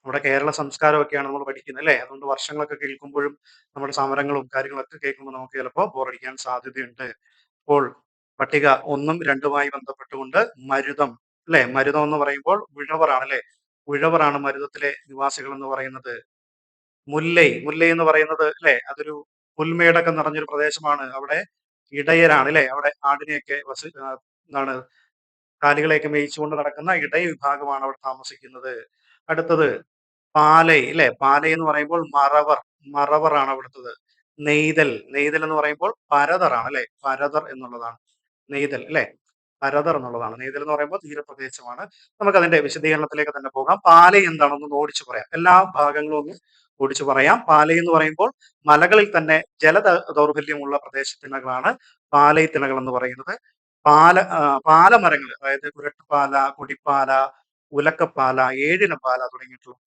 നമ്മുടെ കേരള സംസ്കാരമൊക്കെയാണ് നമ്മൾ പഠിക്കുന്നത് അല്ലേ? അതുകൊണ്ട് വർഷങ്ങളൊക്കെ കേൾക്കുമ്പോഴും നമ്മുടെ സമരങ്ങളും കാര്യങ്ങളൊക്കെ കേൾക്കുമ്പോൾ നമുക്ക് ചിലപ്പോൾ ബോറടിക്കാൻ സാധ്യതയുണ്ട്. അപ്പോൾ പട്ടിക 1ഉം 2ഉമായി ബന്ധപ്പെട്ടുകൊണ്ട് മരുതം അല്ലെ? മരുതം എന്ന് പറയുമ്പോൾ ഉഴവറാണ് അല്ലെ? ഉഴവറാണ് മരുതത്തിലെ നിവാസികൾ എന്ന് പറയുന്നത്. മുല്ലൈ എന്ന് പറയുന്നത് അല്ലെ? അതൊരു പുൽമേടൊക്കെ നിറഞ്ഞൊരു പ്രദേശമാണ്. അവിടെ ഇടയരാണ് അല്ലെ? അവിടെ ആടിനെയൊക്കെ എന്താണ് കാലികളെയൊക്കെ മേയിച്ചുകൊണ്ട് നടക്കുന്ന ഇടയ വിഭാഗമാണ് അവിടെ താമസിക്കുന്നത്. അടുത്തത് പാലൈ അല്ലെ? പാലൈ എന്ന് പറയുമ്പോൾ മറവറാണ് അവിടുത്തത്. നെയ്തൽ എന്ന് പറയുമ്പോൾ പരതറാണ് അല്ലെ? പരതർ എന്നുള്ളതാണ് നെയ്തൽ അല്ലെ? പരതർ എന്നുള്ളതാണ്. നെയ്തൽ എന്ന് പറയുമ്പോൾ തീരപ്രദേശമാണ്. നമുക്ക് അതിന്റെ വിശദീകരണത്തിലേക്ക് തന്നെ പോകാം. പാലൈ എന്താണെന്ന് ഓടിച്ചു പറയാം. എല്ലാ ഭാഗങ്ങളും ഒന്ന് ഓടിച്ചു പറയാം. പാലൈ എന്ന് പറയുമ്പോൾ മലകളിൽ തന്നെ ദൗർബല്യമുള്ള പ്രദേശത്തിനകളാണ് പാലൈ തിണകൾ എന്ന് പറയുന്നത്. പാലമരങ്ങൾ അതായത് കുരട്ടുപാല, കൊടിപ്പാല, ഉലക്കപ്പാല, ഏഴിലപ്പാല തുടങ്ങിയിട്ടുള്ള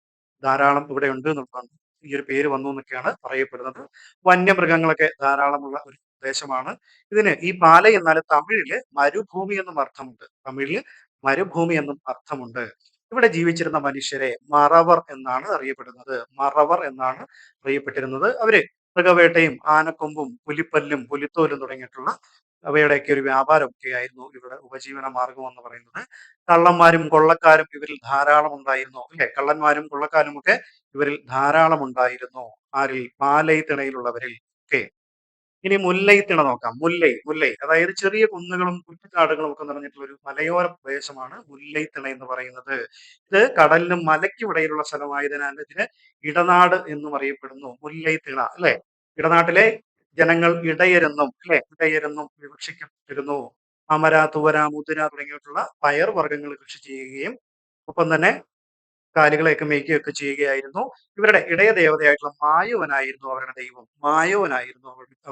ധാരാളം ഇവിടെ ഉണ്ട് എന്നുള്ളതാണ് ഈ ഒരു പേര് വന്നു എന്നൊക്കെയാണ് പറയപ്പെടുന്നത്. വന്യമൃഗങ്ങളൊക്കെ ധാരാളമുള്ള ഒരു പ്രദേശമാണ്. ഇതിന് ഈ പാല എന്നാൽ തമിഴില് മരുഭൂമി എന്നും അർത്ഥമുണ്ട്. തമിഴില് മരുഭൂമി എന്നും അർത്ഥമുണ്ട്. ഇവിടെ ജീവിച്ചിരുന്ന മനുഷ്യരെ മറവർ എന്നാണ് അറിയപ്പെട്ടിരുന്നത്. അവര് മൃഗവേട്ടയും ആനക്കൊമ്പും പുലിപ്പല്ലും പുലിത്തോലും തുടങ്ങിയിട്ടുള്ള അവയുടെയൊക്കെ ഒരു വ്യാപാരമൊക്കെ ആയിരുന്നു ഇവരുടെ ഉപജീവന മാർഗം എന്ന് പറയുന്നത്. കള്ളന്മാരും കൊള്ളക്കാരും ഇവരിൽ ധാരാളം ഉണ്ടായിരുന്നു അല്ലെ? കള്ളന്മാരും കൊള്ളക്കാരും ഒക്കെ ഇവരിൽ ധാരാളം ഉണ്ടായിരുന്നു. ആരിൽ? പാലൈ തിണയിലുള്ളവരിൽ. ഓക്കെ. ഇനി മുല്ലൈ തിണ നോക്കാം. മുല്ലൈ അതായത് ചെറിയ കുന്നുകളും കുറ്റിക്കാടുകളും ഒക്കെ നിറഞ്ഞിട്ടുള്ള ഒരു മലയോര പ്രദേശമാണ് മുല്ലൈ തിണ എന്ന് പറയുന്നത്. ഇത് കടലിനും മലയ്ക്കും ഇടയിലുള്ള സ്ഥലമായതിനാൽ ഇതിന് ഇടനാട് എന്നും അറിയപ്പെടുന്നു. മുല്ലൈ തിണ അല്ലെ? ഇടനാട്ടിലെ ജനങ്ങൾ ഇടയരെന്നും വിവക്ഷിക്കപ്പെട്ടിരുന്നു. അമര, തുവര, മുതിര തുടങ്ങിയിട്ടുള്ള പയർ വർഗ്ഗങ്ങൾ കൃഷി ചെയ്യുകയും ഒപ്പം തന്നെ കാലികളെയൊക്കെ മേയ്ക്കുകയൊക്കെ ചെയ്യുകയായിരുന്നു. ഇവരുടെ ഇടയ ദേവതയായിട്ടുള്ള മായോവനായിരുന്നു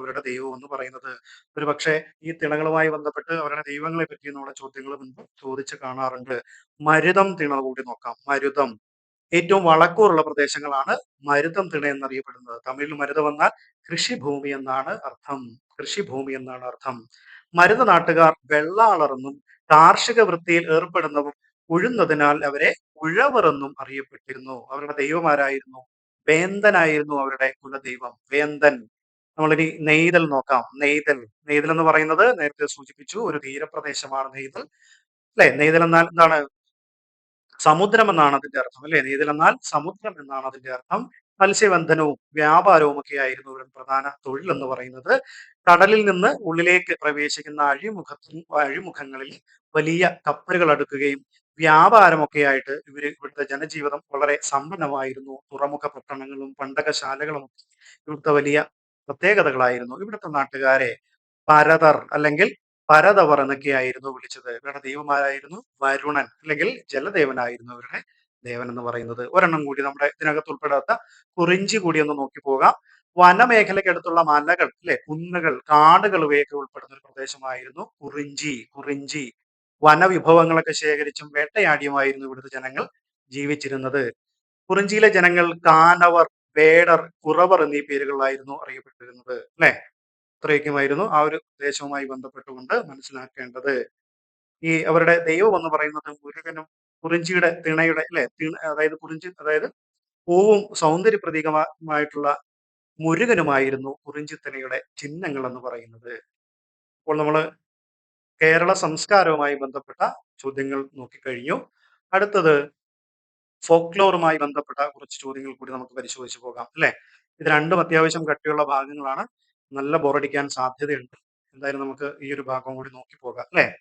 അവരുടെ ദൈവം എന്ന് പറയുന്നത്. ഒരുപക്ഷെ ഈ തിണകളുമായി ബന്ധപ്പെട്ട് അവരുടെ ദൈവങ്ങളെ പറ്റിയുള്ള ചോദ്യങ്ങൾ മുൻപ് ചോദിച്ചു കാണാറുണ്ട്. മരുതം തിണ കൂടി നോക്കാം. മരുതം ഏറ്റവും വളക്കൂറുള്ള പ്രദേശങ്ങളാണ് മരുതം തിണ എന്നറിയപ്പെടുന്നത്. തമിഴിൽ മരുതം എന്നാൽ കൃഷിഭൂമി എന്നാണ് അർത്ഥം. മരുത നാട്ടുകാർ വെള്ളാളറെന്നും കാർഷിക വൃത്തിയിൽ ഏർപ്പെടുന്നവർ ഉഴുന്നതിനാൽ അവരെ ഉഴവർ എന്നും അറിയപ്പെട്ടിരുന്നു. അവരുടെ ദൈവമാരായിരുന്നു? വേന്തനായിരുന്നു അവരുടെ കുലദൈവം. വേന്തൻ. നമ്മളിനി നെയ്തൽ നോക്കാം. നെയ്തൽ എന്ന് പറയുന്നത് നേരത്തെ സൂചിപ്പിച്ചു ഒരു തീരപ്രദേശമാണ് നെയ്തൽ അല്ലെ? നെയ്തൽ എന്നാൽ എന്താണ്? സമുദ്രം എന്നാണ് അതിന്റെ അർത്ഥം അല്ലെ? നെയ്തൽ എന്നാൽ സമുദ്രം എന്നാണ് അതിന്റെ അർത്ഥം. മത്സ്യബന്ധനവും വ്യാപാരവും ഒക്കെ ആയിരുന്നു ഇവരുടെ പ്രധാന തൊഴിൽ എന്ന് പറയുന്നത്. കടലിൽ നിന്ന് ഉള്ളിലേക്ക് പ്രവേശിക്കുന്ന അഴിമുഖങ്ങളിൽ വലിയ കപ്പലുകൾ അടുക്കുകയും വ്യാപാരമൊക്കെ ആയിട്ട് ഇവിടുത്തെ ജനജീവിതം വളരെ സമ്പന്നമായിരുന്നു. തുറമുഖ പട്ടണങ്ങളും പണ്ടകശാലകളും ഇവിടുത്തെ വലിയ പ്രത്യേകതകളായിരുന്നു. ഇവിടുത്തെ നാട്ടുകാരെ പരതർ അല്ലെങ്കിൽ പരതവർ എന്നൊക്കെയായിരുന്നു വിളിച്ചത്. ഇവരുടെ ദൈവമാരായിരുന്നു വരുണൻ അല്ലെങ്കിൽ ജലദേവനായിരുന്നു അവരുടെ ദേവൻ എന്ന് പറയുന്നത്. ഒരെണ്ണം കൂടി നമ്മുടെ ഇതിനകത്ത് ഉൾപ്പെടാത്ത കുറിഞ്ചി കൂടി ഒന്ന് നോക്കി പോകാം. വനമേഖലയ്ക്കടുത്തുള്ള മലകൾ അല്ലെ? കുന്നുകൾ, കാടുകൾ ഇവയൊക്കെ ഉൾപ്പെടുന്ന ഒരു പ്രദേശമായിരുന്നു കുറിഞ്ചി. വനവിഭവങ്ങളൊക്കെ ശേഖരിച്ചും വേട്ടയാടിയുമായിരുന്നു ഇവിടുത്തെ ജനങ്ങൾ ജീവിച്ചിരുന്നത്. കുറിഞ്ചിയിലെ ജനങ്ങൾ കാനവർ, വേടർ, കുറവർ എന്നീ പേരുകളിലായിരുന്നു അറിയപ്പെട്ടിരുന്നത്. അല്ലെ? ഇത്രയൊക്കെയുമായിരുന്നു ആ ഒരു ദേശവുമായി ബന്ധപ്പെട്ടുകൊണ്ട് മനസ്സിലാക്കേണ്ടത്. ഈ അവരുടെ ദൈവം എന്ന് പറയുന്നത് മുരുകനും കുറിഞ്ചിയുടെ തിണയുടെ അല്ലെ അതായത് കുറിഞ്ചി അതായത് പൂവും സൗന്ദര്യ പ്രതീകമായിട്ടുള്ള മുരുകനുമായിരുന്നു കുറിഞ്ചി തിണയുടെ ചിഹ്നങ്ങൾ എന്ന് പറയുന്നത്. അപ്പോൾ നമ്മൾ കേരള സംസ്കാരവുമായി ബന്ധപ്പെട്ട ചോദ്യങ്ങൾ നോക്കിക്കഴിഞ്ഞു. അടുത്തത് ഫോക്ലോറുമായി ബന്ധപ്പെട്ട കുറച്ച് ചോദ്യങ്ങൾ കൂടി നമുക്ക് പരിശോധിച്ച് പോകാം അല്ലെ? ഇത് രണ്ടും അത്യാവശ്യം കട്ടിയുള്ള ഭാഗങ്ങളാണ്. നല്ല ബോറടിക്കാൻ സാധ്യതയുണ്ട്. എന്തായാലും നമുക്ക് ഈ ഒരു ഭാഗം കൂടി നോക്കി പോകാം അല്ലെ?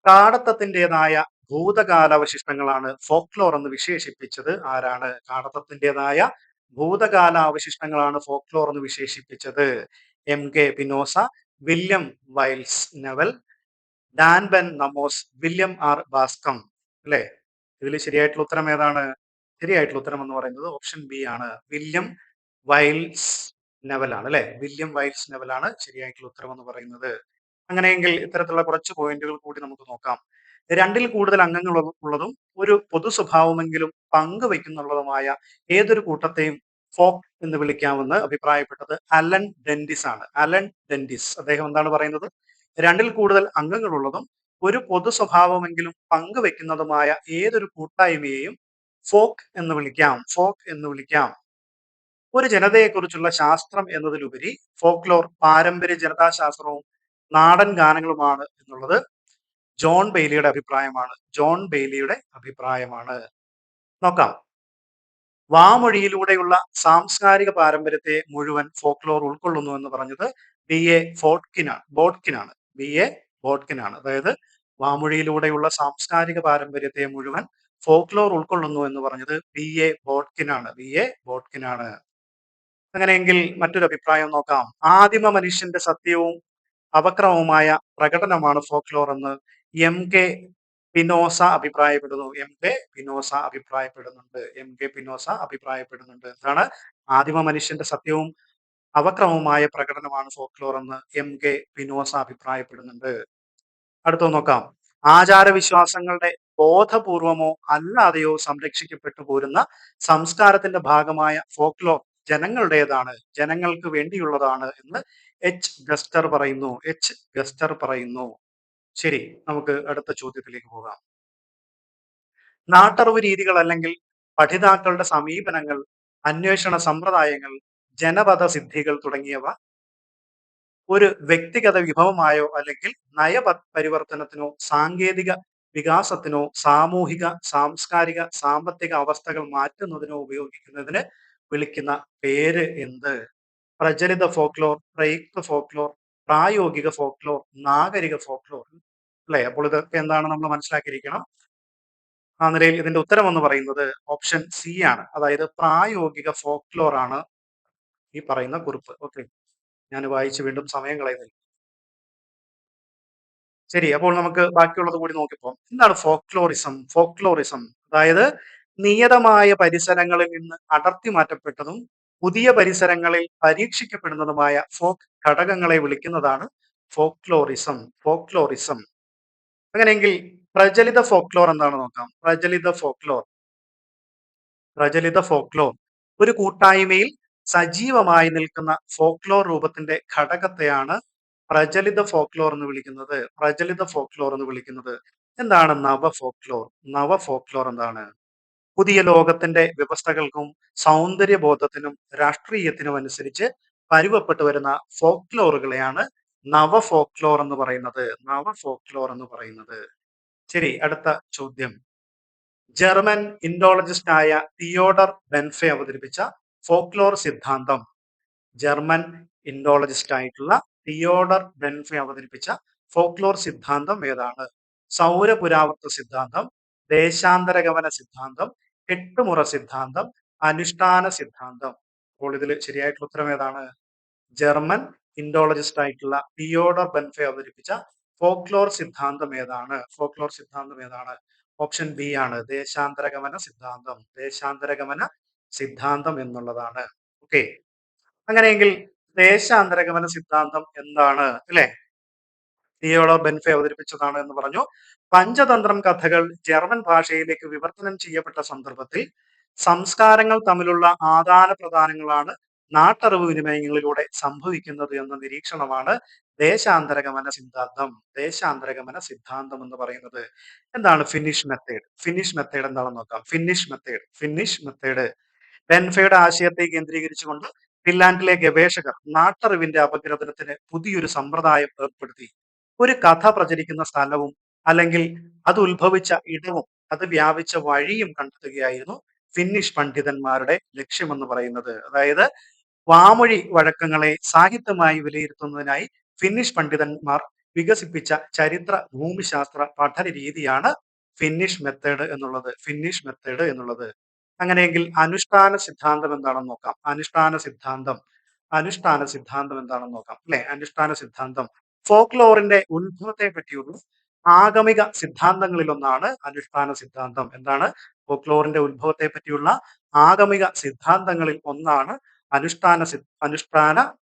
കാടത്തത്തിൻ്റെതായ ഭൂതകാലാവശിഷ്ടങ്ങളാണ് ഫോക്ലോർ എന്ന് വിശേഷിപ്പിച്ചത് ആരാണ്? കാടത്തത്തിൻ്റെതായ ഭൂതകാലാവശിഷ്ടങ്ങളാണ് ഫോക്ലോർ എന്ന് വിശേഷിപ്പിച്ചത് എം.കെ. പിനോസ, William Wells Newell, Dan Ben Amos, William R Bascom. അല്ലെ? ഇതിൽ ശരിയായിട്ടുള്ള ഉത്തരം ഏതാണ്? ശരിയായിട്ടുള്ള ഉത്തരം എന്ന് പറയുന്നത് ഓപ്ഷൻ ബി ആണ്. വില്യം വൈൽസ് നെവൽ ആണ് അല്ലെ? വില്യം വൈൽസ് നെവൽ ആണ് ശരിയായിട്ടുള്ള ഉത്തരം എന്ന് പറയുന്നത്. അങ്ങനെയെങ്കിൽ ഇത്തരത്തിലുള്ള കുറച്ച് പോയിന്റുകൾ കൂടി നമുക്ക് നോക്കാം. രണ്ടിൽ കൂടുതൽ അംഗങ്ങൾ ഉള്ളതും ഒരു പൊതു സ്വഭാവമെങ്കിലും പങ്കുവെക്കുന്നുള്ളതുമായ ഏതൊരു കൂട്ടത്തെയും ഫോക്ക് എന്ന് വിളിക്കാമെന്ന് അഭിപ്രായപ്പെട്ടത് അലൻ ഡെന്റിസ് ആണ്. അലൻ ഡെന്റിസ് അദ്ദേഹം എന്താണ് പറയുന്നത്? രണ്ടിൽ കൂടുതൽ അംഗങ്ങളുള്ളതും ഒരു പൊതു സ്വഭാവമെങ്കിലും പങ്കുവെക്കുന്നതുമായ ഏതൊരു കൂട്ടായ്മയെയും ഫോക്ക് എന്ന് വിളിക്കാം. ഫോക്ക് എന്ന് വിളിക്കാം. ഒരു ജനതയെക്കുറിച്ചുള്ള ശാസ്ത്രം എന്നതിലുപരി ഫോക്ലോർ പാരമ്പര്യ ജനതാശാസ്ത്രവും നാടൻ ഗാനങ്ങളുമാണ് എന്നുള്ളത് ജോൺ ബെയ്ലിയുടെ അഭിപ്രായമാണ്. ജോൺ ബെയ്ലിയുടെ അഭിപ്രായമാണ്. നോക്കാം. വാമൊഴിയിലൂടെയുള്ള സാംസ്കാരിക പാരമ്പര്യത്തെ മുഴുവൻ ഫോക്ലോർ ഉൾക്കൊള്ളുന്നു എന്ന് പറഞ്ഞത് ബി.എ. ബോഡ്കിനാണ്. ബി.എ. ബോഡ്കിനാണ്. അതായത് വാമൊഴിയിലൂടെയുള്ള സാംസ്കാരിക പാരമ്പര്യത്തെ മുഴുവൻ ഫോക്ലോർ ഉൾക്കൊള്ളുന്നു എന്ന് പറഞ്ഞത് ബി.എ. ബോഡ്കിനാണ്. ബി.എ. ബോഡ്കിനാണ്. അങ്ങനെയെങ്കിൽ മറ്റൊരു അഭിപ്രായം നോക്കാം. ആദിമ മനുഷ്യന്റെ സത്യവും അപക്രമവുമായ പ്രകടനമാണ് ഫോക്ലോർ എന്ന് എം.കെ. പിനോസ അഭിപ്രായപ്പെടുന്നു. എം.കെ. പിനോസ അഭിപ്രായപ്പെടുന്നുണ്ട്. എം.കെ. പിനോസ അഭിപ്രായപ്പെടുന്നുണ്ട്. എന്താണ്? ആദിമ മനുഷ്യന്റെ സത്യവും അപക്രമവുമായ പ്രകടനമാണ് ഫോക്ലോർ എന്ന് എം.കെ. പിനോസ അഭിപ്രായപ്പെടുന്നുണ്ട്. അടുത്തത് നോക്കാം. ആചാരവിശ്വാസങ്ങളുടെ ബോധപൂർവമോ അല്ലാതെയോ സംരക്ഷിക്കപ്പെട്ടു പോരുന്ന സംസ്കാരത്തിന്റെ ഭാഗമായ ഫോക്ലോർ ജനങ്ങളുടേതാണ്, ജനങ്ങൾക്ക് വേണ്ടിയുള്ളതാണ് എന്ന് എച്ച് ഗസ്റ്റർ പറയുന്നു. എച്ച് ഗസ്റ്റർ പറയുന്നു. ശരി, നമുക്ക് അടുത്ത ചോദ്യത്തിലേക്ക് പോകാം. നാട്ടറിവ് രീതികൾ അല്ലെങ്കിൽ പഠിതാക്കളുടെ സമീപനങ്ങൾ, അന്വേഷണ സമ്പ്രദായങ്ങൾ, ജനപദ സിദ്ധികൾ തുടങ്ങിയവ ഒരു വ്യക്തിഗത വിഭവമായോ അല്ലെങ്കിൽ പരിവർത്തനത്തിനോ സാങ്കേതിക വികാസത്തിനോ സാമൂഹിക, സാംസ്കാരിക, സാമ്പത്തിക അവസ്ഥകൾ മാറ്റുന്നതിനോ ഉപയോഗിക്കുന്നതിന് വിളിക്കുന്ന പേര് എന്ത്? പ്രചലിത ഫോക്ലോർ, പ്രയുക്ത ഫോക്ലോർ, പ്രായോഗിക ഫോക്ലോർ, നാഗരിക ഫോക്ലോർ. അല്ലെ? അപ്പോൾ ഇതൊക്കെ എന്താണ് നമ്മൾ മനസ്സിലാക്കിയിരിക്കണം. ആ നിലയിൽ ഇതിന്റെ ഉത്തരം എന്ന് പറയുന്നത് ഓപ്ഷൻ സി ആണ്. അതായത് പ്രായോഗിക ഫോക്ലോർ ആണ് ഈ പറയുന്ന കുറിപ്പ്. ഓക്കെ, ഞാൻ വായിച്ച് വീണ്ടും സമയം കളയുന്നില്ല. ശരി, അപ്പോൾ നമുക്ക് ബാക്കിയുള്ളത് കൂടി നോക്കിപ്പോ എന്താണ് ഫോക്ലോറിസം? ഫോക്ലോറിസം അതായത് നിയതമായ പരിസരങ്ങളിൽ നിന്ന് അടർത്തി മാറ്റപ്പെട്ടതും പുതിയ പരിസരങ്ങളിൽ പരീക്ഷിക്കപ്പെടുന്നതുമായ ഫോക്ക് ഘടകങ്ങളെ വിളിക്കുന്നതാണ് ഫോക്ലോറിസം. ഫോക്ലോറിസം. അങ്ങനെയെങ്കിൽ പ്രചലിത ഫോക്ലോർ എന്താണ് നോക്കാം. പ്രചലിത ഫോക്ലോർ ഒരു കൂട്ടായ്മയിൽ സജീവമായി നിൽക്കുന്ന ഫോക്ലോർ രൂപത്തിന്റെ ഘടകത്തെയാണ് പ്രചലിത ഫോക്ലോർ എന്ന് വിളിക്കുന്നത്. പ്രചലിത ഫോക്ലോർ എന്ന് വിളിക്കുന്നത്. എന്താണ് നവ ഫോക്ലോർ? നവ ഫോക്ലോർ എന്താണ്? പുതിയ ലോകത്തിന്റെ വ്യവസ്ഥകൾക്കും സൗന്ദര്യബോധത്തിനും രാഷ്ട്രീയത്തിനും അനുസരിച്ച് പരുവപ്പെട്ടു വരുന്ന ഫോക്ലോറുകളെയാണ് നവ ഫോക്ലോർ എന്ന് പറയുന്നത്. നവ ഫോക്ലോർ എന്ന് പറയുന്നത്. ശരി, അടുത്ത ചോദ്യം. ജർമ്മൻ ഇൻഡോളജിസ്റ്റ് ആയ തിയോഡർ ബെൻഫെ അവതരിപ്പിച്ച ഫോക്ലോർ സിദ്ധാന്തം. ജർമ്മൻ ഇൻഡോളജിസ്റ്റ് ആയിട്ടുള്ള തിയോഡർ ബെൻഫെ അവതരിപ്പിച്ച ഫോക്ലോർ സിദ്ധാന്തം ഏതാണ്? സൗരപുരാവർത്ത സിദ്ധാന്തം, ദേശാന്തരഗമന സിദ്ധാന്തം, എട്ടുമുറ സിദ്ധാന്തം, അനുഷ്ഠാന സിദ്ധാന്തം. അപ്പോൾ ഇതിൽ ശരിയായിട്ടുള്ള ഉത്തരം ഏതാണ്? ജർമ്മൻ ഇൻഡോളജിസ്റ്റ് ആയിട്ടുള്ള തിയോഡർ ബെൻഫെ അവതരിപ്പിച്ച ഫോക്ലോർ സിദ്ധാന്തം ഏതാണ്? ഫോക്ലോർ സിദ്ധാന്തം ഏതാണ്? ഓപ്ഷൻ ബി ആണ്. ദേശാന്തരഗമന സിദ്ധാന്തം. ദേശാന്തരഗമന സിദ്ധാന്തം എന്നുള്ളതാണ്. ഓക്കെ, അങ്ങനെയെങ്കിൽ ദേശാന്തരഗമന സിദ്ധാന്തം എന്താണ്? അല്ലെ? തിയോഡോർ ബെൻഫെ അവതരിപ്പിച്ചതാണ് എന്ന് പറഞ്ഞു. പഞ്ചതന്ത്രം കഥകൾ ജർമ്മൻ ഭാഷയിലേക്ക് വിവർത്തനം ചെയ്യപ്പെട്ട സന്ദർഭത്തിൽ സംസ്കാരങ്ങൾ തമ്മിലുള്ള ആദാന പ്രദാനങ്ങളാണ് നാട്ടറിവ് വിനിമയങ്ങളിലൂടെ സംഭവിക്കുന്നത് എന്ന നിരീക്ഷണമാണ് ദേശാന്തരഗമന സിദ്ധാന്തം. ദേശാന്തരഗമന സിദ്ധാന്തം എന്ന് പറയുന്നത് എന്താണ്? Finish method. ഫിനിഷ് മെത്തേഡ് എന്താണെന്ന് നോക്കാം. ഫിനിഷ് മെത്തേഡ് ബെൻഫയുടെ ആശയത്തെ കേന്ദ്രീകരിച്ചുകൊണ്ട് ഫിൻലാൻഡിലെ ഗവേഷകർ നാട്ടറിവിന്റെ അപഗ്രഥനത്തിന് പുതിയൊരു സമ്പ്രദായം ഏർപ്പെടുത്തി. ഒരു കഥ പ്രചരിക്കുന്ന സ്ഥലവും അല്ലെങ്കിൽ അത് ഉത്ഭവിച്ച ഇടവും അത് വ്യാപിച്ച വഴിയും കണ്ടെത്തുകയായിരുന്നു ഫിന്നിഷ് പണ്ഡിതന്മാരുടെ ലക്ഷ്യമെന്ന് പറയുന്നത്. അതായത് വാമൊഴി വഴക്കങ്ങളെ സാഹിത്യമായി വിലയിരുത്തുന്നതിനായി ഫിന്നിഷ് പണ്ഡിതന്മാർ വികസിപ്പിച്ച ചരിത്ര ഭൂമിശാസ്ത്ര പഠന രീതിയാണ് ഫിന്നിഷ് മെത്തേഡ് എന്നുള്ളത്. അങ്ങനെയെങ്കിൽ അനുഷ്ഠാന സിദ്ധാന്തം എന്താണെന്ന് നോക്കാം. അനുഷ്ഠാന സിദ്ധാന്തം എന്താണെന്ന് നോക്കാം അല്ലെ. അനുഷ്ഠാന സിദ്ധാന്തം ഫോക്ലോറിന്റെ ഉത്ഭവത്തെ പറ്റിയുള്ള ആഗമിക സിദ്ധാന്തങ്ങളിൽ ഒന്നാണ് അനുഷ്ഠാന സിദ്ധാന്തം. എന്താണ്? ഫോക്ലോറിന്റെ ഉത്ഭവത്തെ പറ്റിയുള്ള ആഗമിക സിദ്ധാന്തങ്ങളിൽ ഒന്നാണ് അനുഷ്ഠാന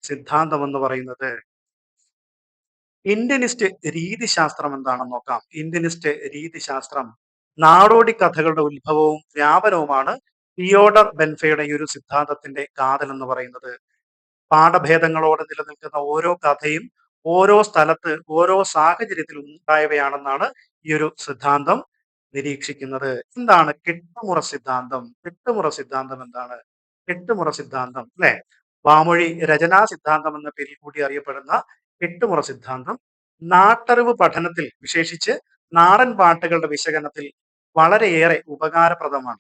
സിദ്ധാന്തം എന്ന് പറയുന്നത്. ഇന്ത്യനിസ്റ്റ് രീതിശാസ്ത്രം എന്താണെന്ന് നോക്കാം. ഇന്ത്യനിസ്റ്റ് രീതിശാസ്ത്രം നാടോടി കഥകളുടെ ഉത്ഭവവും വ്യാപനവുമാണ് തിയോഡർ ബെൻഫയുടെ ഈ ഒരു സിദ്ധാന്തത്തിന്റെ കാതൽ എന്ന് പറയുന്നത്. പാഠഭേദങ്ങളോടെ നിലനിൽക്കുന്ന ഓരോ കഥയും ഓരോ സ്ഥലത്ത് ഓരോ സാഹചര്യത്തിൽ ഉണ്ടായവയാണെന്നാണ് ഈ ഒരു സിദ്ധാന്തം നിരീക്ഷിക്കുന്നത്. എന്താണ് കെട്ടുമുറ സിദ്ധാന്തം? കെട്ടുമുറ സിദ്ധാന്തം എന്താണ്? കെട്ടുമുറ സിദ്ധാന്തം അല്ലെ. വാമൊഴി രചനാ സിദ്ധാന്തം എന്ന പേരിൽ കൂടി അറിയപ്പെടുന്ന കെട്ടുമുറ സിദ്ധാന്തം നാട്ടറിവ് പഠനത്തിൽ, വിശേഷിച്ച് നാടൻ പാട്ടുകളുടെ വിശകലനത്തിൽ വളരെയേറെ ഉപകാരപ്രദമാണ്.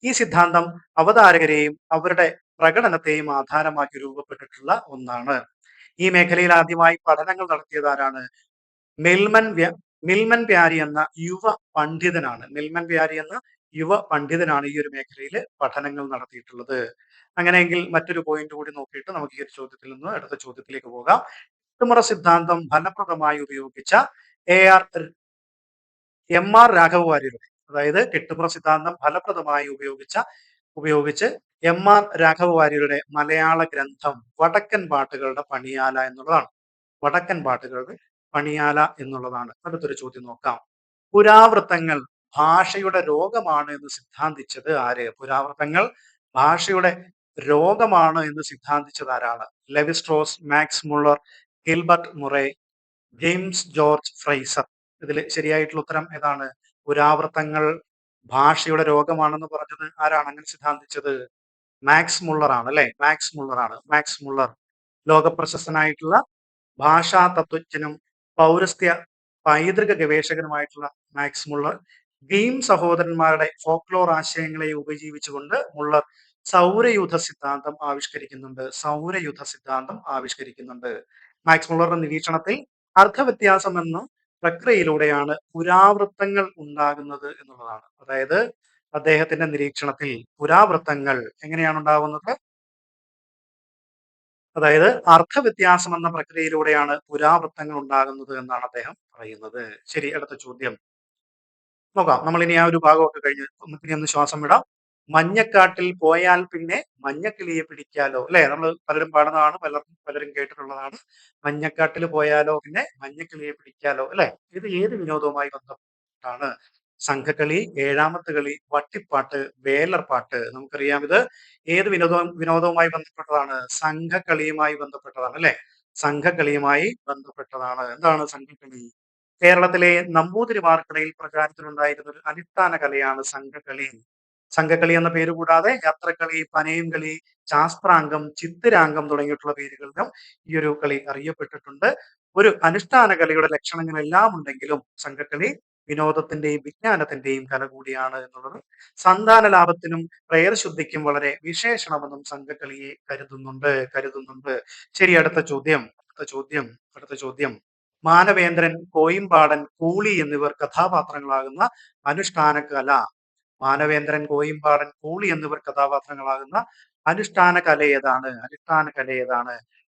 ഈ സിദ്ധാന്തം അവതാരകരെയും അവരുടെ പ്രകടനത്തെയും ആധാരമാക്കി രൂപപ്പെട്ടിട്ടുള്ള ഒന്നാണ്. ഈ മേഖലയിൽ ആദ്യമായി പഠനങ്ങൾ നടത്തിയത് ആരാണ്? മിൽമൻ പ്യാരി എന്ന യുവ പണ്ഡിതനാണ് ഈ ഒരു മേഖലയിൽ പഠനങ്ങൾ നടത്തിയിട്ടുള്ളത്. അങ്ങനെയെങ്കിൽ മറ്റൊരു പോയിന്റ് കൂടി നോക്കിയിട്ട് നമുക്ക് ഈ ഒരു ചോദ്യത്തിൽ നിന്ന് അടുത്ത ചോദ്യത്തിലേക്ക് പോകാം. കെട്ടുമുറ സിദ്ധാന്തം ഫലപ്രദമായി ഉപയോഗിച്ച എം ആർ രാഘവ വാര്യരുടെ, അതായത് കെട്ടുമുറ സിദ്ധാന്തം ഫലപ്രദമായി ഉപയോഗിച്ച് എം ആർ രാഘവ വാര്യരുടെ മലയാള ഗ്രന്ഥം വടക്കൻ പാട്ടുകളുടെ പണിയാല എന്നുള്ളതാണ്. അടുത്തൊരു ചോദ്യം നോക്കാം. പുരാവൃത്തങ്ങൾ ഭാഷയുടെ രോഗമാണ് എന്ന് സിദ്ധാന്തിച്ചത് ആര്? പുരാവൃത്തങ്ങൾ ഭാഷയുടെ രോഗമാണ് എന്ന് സിദ്ധാന്തിച്ചത് ആരാണ്? Levi Strauss, Max Muller, Gilbert Murray, James George Frazer. ഇതിൽ ശരിയായിട്ടുള്ള ഉത്തരം ഏതാണ്? പുരാവൃത്തങ്ങൾ ഭാഷയുടെ രോഗമാണെന്ന് പറഞ്ഞത് ആരാണ്? അങ്ങനെ സിദ്ധാന്തിച്ചത് മാക്സ് മുള്ളർ ആണ് അല്ലെ. മാക്സ് മുള്ളർ ലോകപ്രശസ്തനായിട്ടുള്ള ഭാഷാ തത്വജ്ഞനും പൗരസ്ത്യ പൈതൃക ഗവേഷകനുമായിട്ടുള്ള മാക്സ് മുള്ളർ ഗ്രീം സഹോദരന്മാരുടെ ഫോക്ലോർ ആശയങ്ങളെ ഉപജീവിച്ചുകൊണ്ട് മുള്ളർ സൗരയൂഥ സിദ്ധാന്തം ആവിഷ്കരിക്കുന്നുണ്ട്. മാക്സ് മുള്ളറുടെ നിരീക്ഷണത്തിൽ അർത്ഥവ്യത്യാസം എന്ന പ്രക്രിയയിലൂടെയാണ് പുരാവൃത്തങ്ങൾ ഉണ്ടാകുന്നത് എന്നുള്ളതാണ്. അതായത് അദ്ദേഹത്തിന്റെ നിരീക്ഷണത്തിൽ പുരാവൃത്തങ്ങൾ എങ്ങനെയാണ് ഉണ്ടാകുന്നത്? അതായത് അർത്ഥവ്യത്യാസം എന്ന പ്രക്രിയയിലൂടെയാണ് പുരാവൃത്തങ്ങൾ ഉണ്ടാകുന്നത് എന്നാണ് അദ്ദേഹം പറയുന്നത്. ശരി, അടുത്ത ചോദ്യം നോക്കാം. നമ്മൾ ഇനി ആ ഒരു ഭാഗമൊക്കെ കഴിഞ്ഞ് ഒന്ന് ശ്വാസം വിടാം. മഞ്ഞക്കാട്ടിൽ പോയാൽ പിന്നെ മഞ്ഞക്കിളിയെ പിടിക്കാലോ അല്ലെ. നമ്മൾ പലരും പാടുന്നതാണ്, പലരും കേട്ടിട്ടുള്ളതാണ്. മഞ്ഞക്കാട്ടിൽ പോയാലോ പിന്നെ മഞ്ഞക്കിളിയെ പിടിക്കാലോ അല്ലെ. ഇത് ഏത് വിനോദവുമായി ബന്ധപ്പെട്ടാണ്? സംഘക്കളി, ഏഴാമത്തെ കളി, വട്ടിപ്പാട്ട്, വേലർപാട്ട്. നമുക്കറിയാം ഇത് ഏത് വിനോദവുമായി ബന്ധപ്പെട്ടതാണ്? സംഘക്കളിയുമായി ബന്ധപ്പെട്ടതാണ് അല്ലെ. സംഘക്കളിയുമായി ബന്ധപ്പെട്ടതാണ്. എന്താണ് സംഘക്കളി? കേരളത്തിലെ നമ്പൂതിരിമാർക്കിടയിൽ പ്രചാരത്തിലുണ്ടായിരുന്ന ഒരു അനുഷ്ഠാന കലയാണ് സംഘക്കളി. സംഘക്കളി എന്ന പേര് കൂടാതെ യാത്രക്കളി, പനയും കളി, ശാസ്ത്രാംഗം, ചിത്തിരാംഗം തുടങ്ങിയിട്ടുള്ള പേരുകളിലും ഈ ഒരു കളി അറിയപ്പെട്ടിട്ടുണ്ട്. ഒരു അനുഷ്ഠാന കലയുടെ ലക്ഷണങ്ങളെല്ലാം ഉണ്ടെങ്കിലും സംഘക്കളി വിനോദത്തിന്റെയും വിജ്ഞാനത്തിന്റെയും കല കൂടിയാണ് എന്നുള്ളത് സന്താന ലാഭത്തിനും പ്രേതശുദ്ധിക്കും വളരെ വിശേഷണമെന്നും സംഘക്കളിയെ കരുതുന്നുണ്ട്. ശരി, അടുത്ത ചോദ്യം. മാനവേന്ദ്രൻ, കോയിമ്പാടൻ, കൂളി എന്നിവർ കഥാപാത്രങ്ങളാകുന്ന അനുഷ്ഠാന കല. മാനവേന്ദ്രൻ, കോയിമ്പാടൻ, കൂളി എന്നിവർ കഥാപാത്രങ്ങളാകുന്ന അനുഷ്ഠാന കല ഏതാണ്?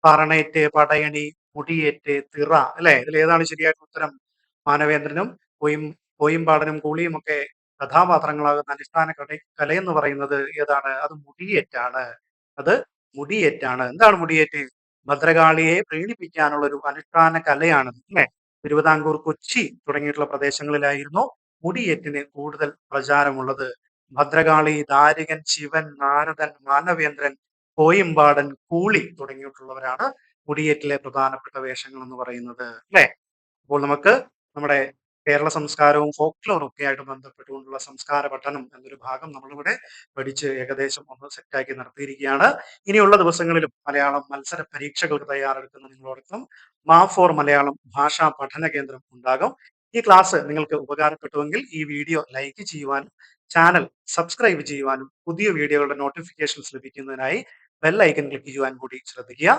പറണേറ്റ്, പടയണി, മുടിയേറ്റ്, തിറ അല്ലെ. ഇതിൽ ഏതാണ് ശരിയായിട്ടുള്ള ഉത്തരം? മാനവേന്ദ്രനും കോയിമ്പാടനും കൂളിയും ഒക്കെ കഥാപാത്രങ്ങളാകുന്ന അനുഷ്ഠാന കലയെന്ന് പറയുന്നത് ഏതാണ്? അത് മുടിയേറ്റാണ്. എന്താണ് മുടിയേറ്റ്? ഭദ്രകാളിയെ പ്രീണിപ്പിക്കാനുള്ള ഒരു അനുഷ്ഠാന കലയാണ് അല്ലെ. തിരുവിതാംകൂർ, കൊച്ചി തുടങ്ങിയിട്ടുള്ള പ്രദേശങ്ങളിലായിരുന്നു മുടിയേറ്റിന് കൂടുതൽ പ്രചാരമുള്ളത്. ഭദ്രകാളി, ദാരികൻ, ശിവൻ, നാരദൻ, മാനവേന്ദ്രൻ, കോയിമ്പാടൻ, കൂളി തുടങ്ങിയിട്ടുള്ളവരാണ് മുടിയേറ്റിലെ പ്രധാനപ്പെട്ട വേഷങ്ങൾ എന്ന് പറയുന്നത്. അല്ലെ? അപ്പോൾ നമുക്ക് നമ്മുടെ കേരള സംസ്കാരവും ഫോക്ലോറും ഒക്കെ ആയിട്ട് ബന്ധപ്പെട്ടുകൊണ്ടുള്ള സംസ്കാര പഠനം എന്നൊരു ഭാഗം നമ്മളിവിടെ പഠിച്ച് ഏകദേശം ഒന്ന് സെറ്റാക്കി നടത്തിയിരിക്കുകയാണ്. ഇനിയുള്ള ദിവസങ്ങളിലും മലയാളം മത്സര പരീക്ഷകൾക്ക് തയ്യാറെടുക്കുന്ന നിങ്ങളോടൊപ്പം മാ4 മലയാളം ഭാഷാ പഠന കേന്ദ്രം ഉണ്ടാകും. ഈ ക്ലാസ് നിങ്ങൾക്ക് ഉപകാരപ്പെട്ടുവെങ്കിൽ ഈ വീഡിയോ ലൈക്ക് ചെയ്യുവാനും ചാനൽ സബ്സ്ക്രൈബ് ചെയ്യുവാനും പുതിയ വീഡിയോകളുടെ നോട്ടിഫിക്കേഷൻസ് ലഭിക്കുന്നതിനായി ബെൽ ഐക്കൺ ക്ലിക്ക് ചെയ്യുവാൻ കൂടി ശ്രദ്ധിക്കുക.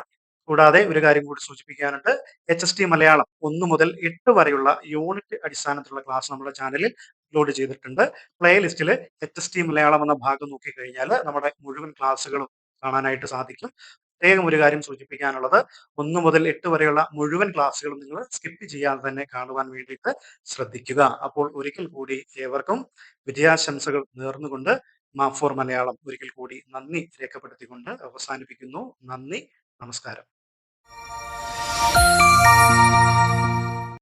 കൂടാതെ ഒരു കാര്യം കൂടി സൂചിപ്പിക്കാനുണ്ട്. HST മലയാളം 1 മുതൽ 8 വരെയുള്ള യൂണിറ്റ് അടിസ്ഥാനത്തിലുള്ള ക്ലാസ് നമ്മുടെ ചാനലിൽ അപ്ലോഡ് ചെയ്തിട്ടുണ്ട്. പ്ലേലിസ്റ്റിൽ HST മലയാളം എന്ന ഭാഗം നോക്കിക്കഴിഞ്ഞാൽ നമ്മുടെ മുഴുവൻ ക്ലാസ്സുകളും കാണാനായിട്ട് സാധിക്കും. പ്രത്യേകം ഒരു കാര്യം സൂചിപ്പിക്കാനുള്ളത് 1 മുതൽ 8 വരെയുള്ള മുഴുവൻ ക്ലാസ്സുകളും നിങ്ങൾ സ്കിപ്പ് ചെയ്യാതെ തന്നെ കാണുവാൻ വേണ്ടിയിട്ട് ശ്രദ്ധിക്കുക. അപ്പോൾ ഒരിക്കൽ കൂടി ഏവർക്കും വിജയാശംസകൾ നേർന്നുകൊണ്ട് മാ4 മലയാളം ഒരിക്കൽ കൂടി നന്ദി രേഖപ്പെടുത്തിക്കൊണ്ട് അവസാനിപ്പിക്കുന്നു. നന്ദി, നമസ്കാരം.